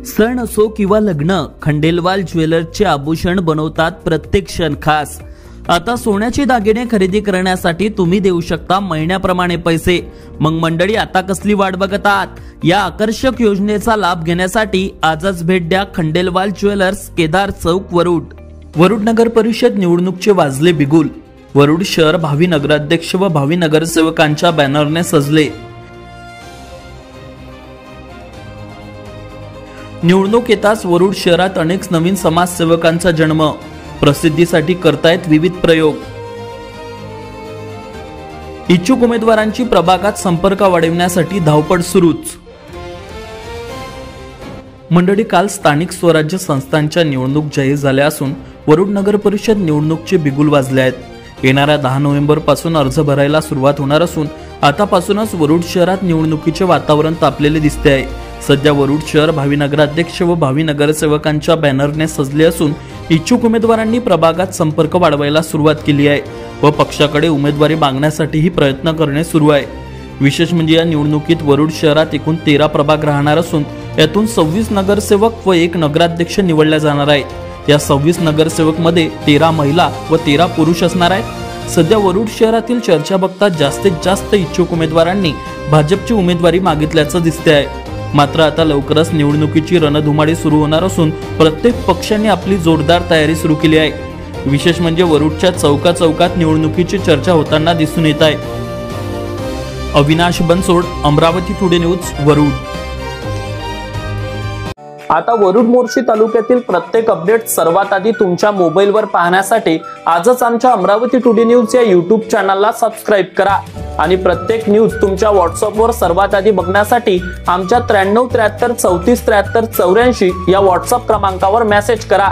सण असो किंवा लग्न, खंडेलवाल ज्वेलर्सचे आभूषण बनवतात प्रत्येक क्षण खास। आता सोन्याचे दागिने खरेदी करण्यासाठी तुम्ही देऊ शकता महिन्याप्रमाणे पैसे। मग मंडळी, आता कसली वाट बघत आहात? या आकर्षक योजनेचा लाभ घेण्यासाठी आजच भेट द्या खंडेलवाल ज्वेलर्स, केदार चौक, वरुड। वरुड नगर परिषद निवडणूकचे वाजले बिगुल। वरुड शहर भावी नगराध्यक्ष व भावी नगरसेवकांच्या बॅनरने सजले। निवडणूक येताच वरुड शहरात अनेक नवीन समाजसेवकांचा जन्म। प्रसिद्धीसाठी करतायत विविध प्रयोग। इच्छुक उमेदवारांची प्रभागात संपर्क वाढवण्यासाठी धावपळ सुरूच। मंडळी, काल स्थानिक स्वराज्य संस्थांच्या निवडणूक जाहीर झाल्या असून वरुड नगर परिषद निवडणूकचे बिगुल वाजले आहेत। येणाऱ्या 10 नोव्हेंबर पासून अर्ज भरायला सुरुवात होणार असून आतापासूनच वरुड शहरात निवडणुकीचे वातावरण तापलेले दिसते आहे। सध्या वरुड शहर भावी नगराध्यक्ष व भावी नगरसेवकांच्या बॅनरने सजले असून इच्छुक उमेदवारांनी प्रभागात संपर्क वाढवायला सुरुवात केली आहे व पक्षाकडे उमेदवारी मागण्यासाठीही प्रयत्न करणे सुरू आहे। विशेष म्हणजे या निवडणुकीत वरुड शहरात एकूण 13 प्रभाग राहणार असून यातून 26 नगरसेवक व 1 नगराध्यक्ष निवडले जाणार आहेत। या 26 नगरसेवक मध्ये 13 महिला व 13 पुरुष असणार आहेत। सध्या वरुड शहरातील चर्चा बघता जास्तीत जास्त इच्छुक उमेदवारांनी भाजपची उमेदवारी मागितल्याचं दिसते आहे। मात्र आता लवकरच निवडणुकीची रणधुमाळी सुरू होणार असून प्रत्येक पक्षाने आपली जोरदार तयारी सुरू केली आहे। विशेष म्हणजे वरुडच्या चौकात निवडणुकीची चर्चा होताना दिसून येत आहे। Avinash Bansod, Amravati today news, Warud. आता वरुड मोर्शी तालुक्यातील प्रत्येक अपडेट सर्वात आधी तुमच्या मोबाईलवर पाहण्यासाठी आजच आमच्या अमरावती टुडे न्यूज या YouTube चॅनलला सबस्क्राइब करा आणि प्रत्येक न्यूज तुमच्या व्हॉट्सअपवर सर्वात आधी बघण्यासाठी आमच्या 93 73 34 73 84 या व्हॉट्सअप क्रमांकावर मेसेज करा।